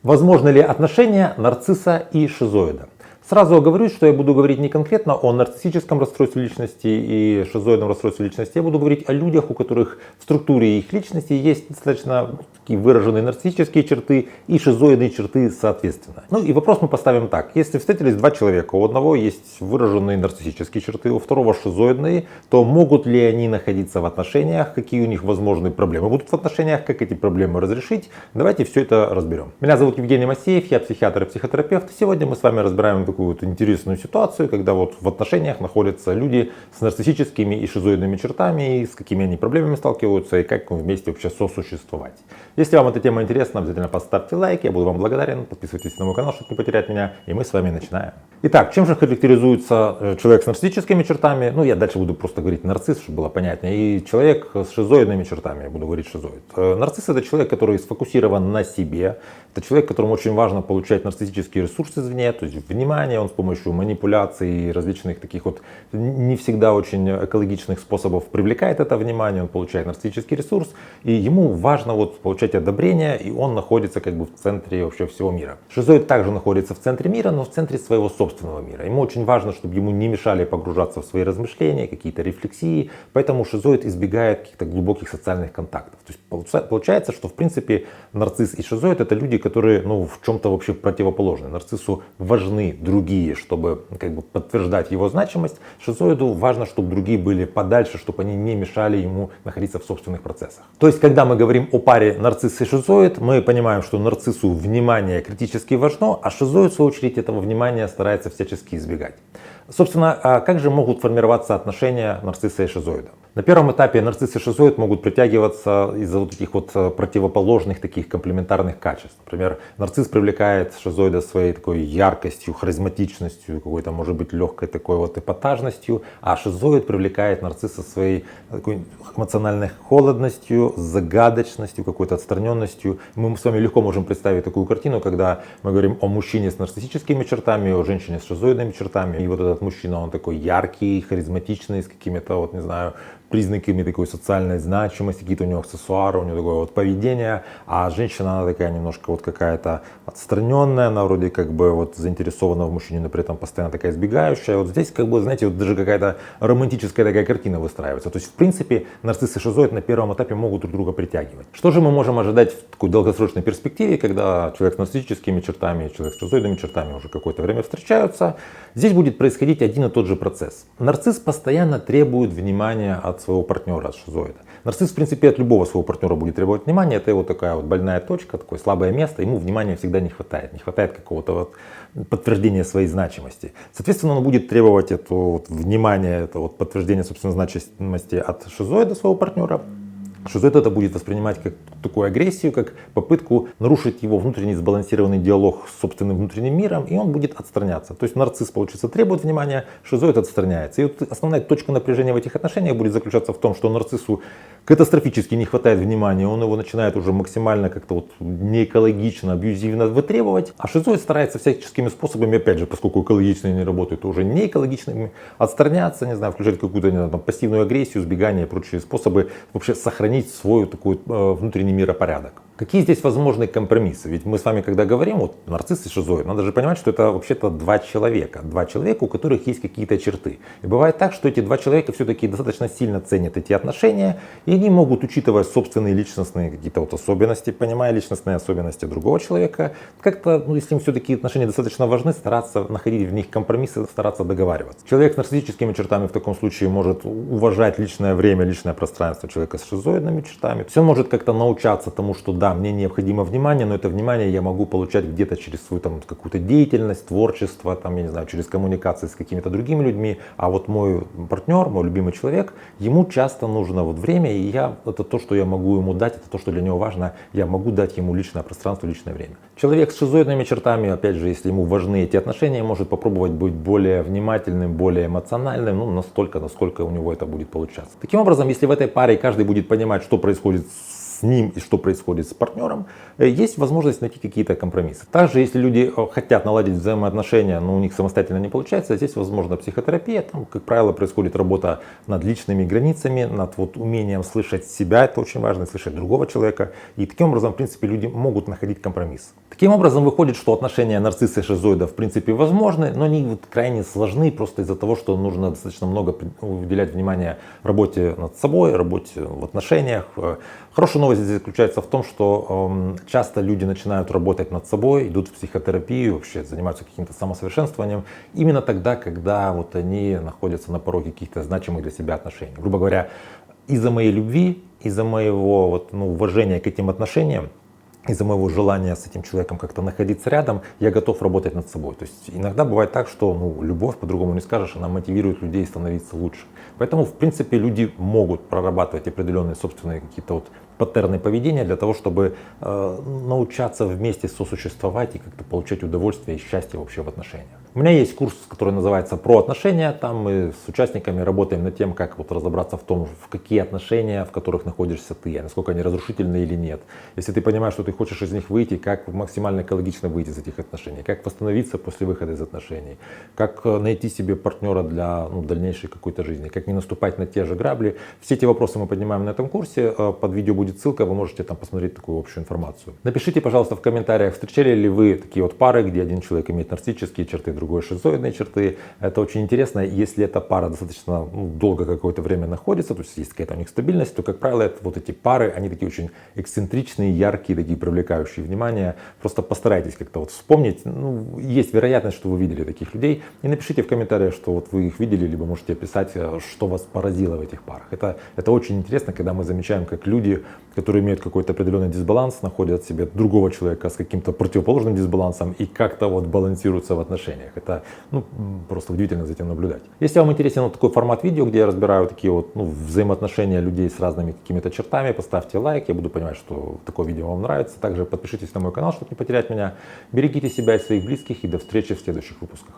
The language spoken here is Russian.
Возможно ли отношения нарцисса и шизоида? Сразу оговорюсь, что я буду говорить не конкретно о нарциссическом расстройстве личности и шизоидном расстройстве личности. Я буду говорить о людях, у которых в структуре их личности есть достаточно такие выраженные нарциссические черты и шизоидные черты соответственно. Ну и вопрос мы поставим так. Если встретились два человека, у одного есть выраженные нарциссические черты, у второго шизоидные, то могут ли они находиться в отношениях, какие у них возможные проблемы будут в отношениях, как эти проблемы разрешить? Давайте все это разберем. Меня зовут Евгений Масеев, я психиатр и психотерапевт. Сегодня мы с вами разбираем такую вот интересную ситуацию, когда вот в отношениях находятся люди с нарциссическими и шизоидными чертами, и с какими они проблемами сталкиваются, и как вместе вообще сосуществовать. Если вам эта тема интересна, обязательно поставьте лайк, я буду вам благодарен, подписывайтесь на мой канал, чтобы не потерять меня, и мы с вами начинаем. Итак, чем же характеризуется человек с нарциссическими чертами? Ну, я дальше буду просто говорить нарцисс, чтобы было понятнее, и человек с шизоидными чертами, я буду говорить шизоид. Нарцисс — это человек, который сфокусирован на себе, это человек, которому очень важно получать нарциссические ресурсы извне, то есть внимание, он с помощью манипуляций и различных таких вот не всегда очень экологичных способов привлекает это внимание, он получает нарциссический ресурс, и ему важно вот получать одобрение, и он находится как бы в центре вообще всего мира. Шизоид также находится в центре мира, но в центре своего собственного мира. Ему очень важно, чтобы ему не мешали погружаться в свои размышления, какие-то рефлексии, поэтому шизоид избегает каких-то глубоких социальных контактов. То есть получается, что в принципе нарцисс и шизоид — это люди, которые в чем-то вообще противоположны. Нарциссу важны другие, чтобы как бы подтверждать его значимость. Шизоиду важно, чтобы другие были подальше, чтобы они не мешали ему находиться в собственных процессах. То есть, когда мы говорим о паре нарцисс и шизоид, мы понимаем, что нарциссу внимание критически важно, а шизоид, в свою очередь, этого внимания старается всячески избегать. Собственно, как же могут формироваться отношения нарцисса и шизоида? На первом этапе нарцисс и шизоид могут притягиваться из-за вот таких вот противоположных, таких комплементарных качеств. Например, нарцисс привлекает шизоида своей такой яркостью, харизматичностью, какой-то, может быть, легкой такой вот эпатажностью, а шизоид привлекает нарцисса своей такой эмоциональной холодностью, загадочностью, какой-то отстраненностью. Мы с вами легко можем представить такую картину, когда мы говорим о мужчине с нарциссическими чертами, о женщине с шизоидными чертами, и вот этот мужчина, он такой яркий, харизматичный, с какими-то, вот не знаю, признаками такой социальной значимости, какие-то у него аксессуары, у него такое вот поведение, а женщина, она такая немножко вот какая-то отстраненная, она вроде как бы вот заинтересована в мужчине, но при этом постоянно такая избегающая. Вот здесь как бы, знаете, вот даже какая-то романтическая такая картина выстраивается. То есть, в принципе, нарцисс и шизоид на первом этапе могут друг друга притягивать. Что же мы можем ожидать в такой долгосрочной перспективе, когда человек с нарциссическими чертами и человек с шизоидными чертами уже какое-то время встречаются? Здесь будет происходить один и тот же процесс. Нарцисс постоянно требует внимания от своего партнера, от шизоида. Нарцисс, в принципе, от любого своего партнера будет требовать внимания. Это его такая вот больная точка, такое слабое место. Ему внимания всегда не хватает. Не хватает какого-то вот подтверждения своей значимости. Соответственно, он будет требовать это вот внимание, это вот подтверждение собственной значимости от шизоида, своего партнера. Шизоид это будет воспринимать как такую агрессию, как попытку нарушить его внутренний сбалансированный диалог с собственным внутренним миром, и он будет отстраняться. То есть нарцисс, получается, требует внимания, шизоид отстраняется. И вот основная точка напряжения в этих отношениях будет заключаться в том, что нарциссу катастрофически не хватает внимания, он его начинает уже максимально как-то вот неэкологично, абьюзивно вытребовать, а шизоид старается всяческими способами, опять же, поскольку экологично не работает, уже неэкологичными, отстраняться, не знаю, включать какую-то, не знаю, там, пассивную агрессию, сбегание и прочие способы вообще сохранить свой такой внутренний миропорядок. Какие здесь возможны компромиссы? Ведь мы с вами, когда говорим, вот нарцисс и шизоид, надо же понимать, что это вообще-то два человека, у которых есть какие-то черты. И бывает так, что эти два человека все-таки достаточно сильно ценят эти отношения, и они могут, учитывая собственные личностные какие-то вот особенности, понимая личностные особенности другого человека, как-то, если им все-таки отношения достаточно важны, стараться находить в них компромиссы, стараться договариваться. Человек с нарциссическими чертами в таком случае может уважать личное время, личное пространство человека с шизоидными чертами. То есть он может как-то научаться тому, что да, мне необходимо внимание, но это внимание я могу получать где-то через свою там какую-то деятельность, творчество, там, я не знаю, через коммуникации с какими-то другими людьми. А вот мой партнер, мой любимый человек, ему часто нужно вот время, и это то, что я могу ему дать, это то, что для него важно, я могу дать ему личное пространство, личное время. Человек с шизоидными чертами, опять же, если ему важны эти отношения, может попробовать быть более внимательным, более эмоциональным, настолько, насколько у него это будет получаться. Таким образом, если в этой паре каждый будет понимать, что происходит с ним и что происходит с партнером, есть возможность найти какие-то компромиссы. Также, если люди хотят наладить взаимоотношения, но у них самостоятельно не получается, здесь возможна психотерапия. Там, как правило, происходит работа над личными границами, над вот умением слышать себя, это очень важно, слышать другого человека. И таким образом, в принципе, люди могут находить компромисс. Таким образом, выходит, что отношения нарцисса и шизоида в принципе возможны, но они вот крайне сложны просто из-за того, что нужно достаточно много уделять внимания работе над собой, работе в отношениях. Хорошая новость здесь заключается в том, что часто люди начинают работать над собой, идут в психотерапию, вообще занимаются каким-то самосовершенствованием именно тогда, когда вот они находятся на пороге каких-то значимых для себя отношений. Грубо говоря, из-за моей любви, из-за моего уважения к этим отношениям, из-за моего желания с этим человеком как-то находиться рядом, я готов работать над собой. То есть иногда бывает так, что любовь, по-другому не скажешь, она мотивирует людей становиться лучше. Поэтому, в принципе, люди могут прорабатывать определенные собственные какие-то паттерны поведения для того, чтобы научаться вместе сосуществовать и как-то получать удовольствие и счастье вообще в отношениях. У меня есть курс, который называется «Про отношения». Там мы с участниками работаем над тем, как разобраться в том, в какие отношения, в которых находишься ты, насколько они разрушительны или нет. Если ты понимаешь, что ты хочешь из них выйти, как максимально экологично выйти из этих отношений, как восстановиться после выхода из отношений, как найти себе партнера для дальнейшей какой-то жизни, как не наступать на те же грабли. Все эти вопросы мы поднимаем на этом курсе. Под видео будет ссылка, вы можете там посмотреть такую общую информацию. Напишите, пожалуйста, в комментариях, встречали ли вы такие пары, где один человек имеет нарциссические черты, другой шизоидные черты. Это очень интересно. Если эта пара достаточно долго какое-то время находится, то есть какая-то у них стабильность, то, как правило, это эти пары, они такие очень эксцентричные, яркие, такие привлекающие внимание. Просто постарайтесь как-то вспомнить. Есть вероятность, что вы видели таких людей. И напишите в комментариях, что вы их видели, либо можете описать, что вас поразило в этих парах. Это очень интересно, когда мы замечаем, как люди, которые имеют какой-то определенный дисбаланс, находят себе другого человека с каким-то противоположным дисбалансом и как-то балансируются в отношениях. Это просто удивительно за этим наблюдать. Если вам интересен такой формат видео, где я разбираю такие взаимоотношения людей с разными какими-то чертами, поставьте лайк, я буду понимать, что такое видео вам нравится. Также подпишитесь на мой канал, чтобы не потерять меня. Берегите себя и своих близких, и до встречи в следующих выпусках.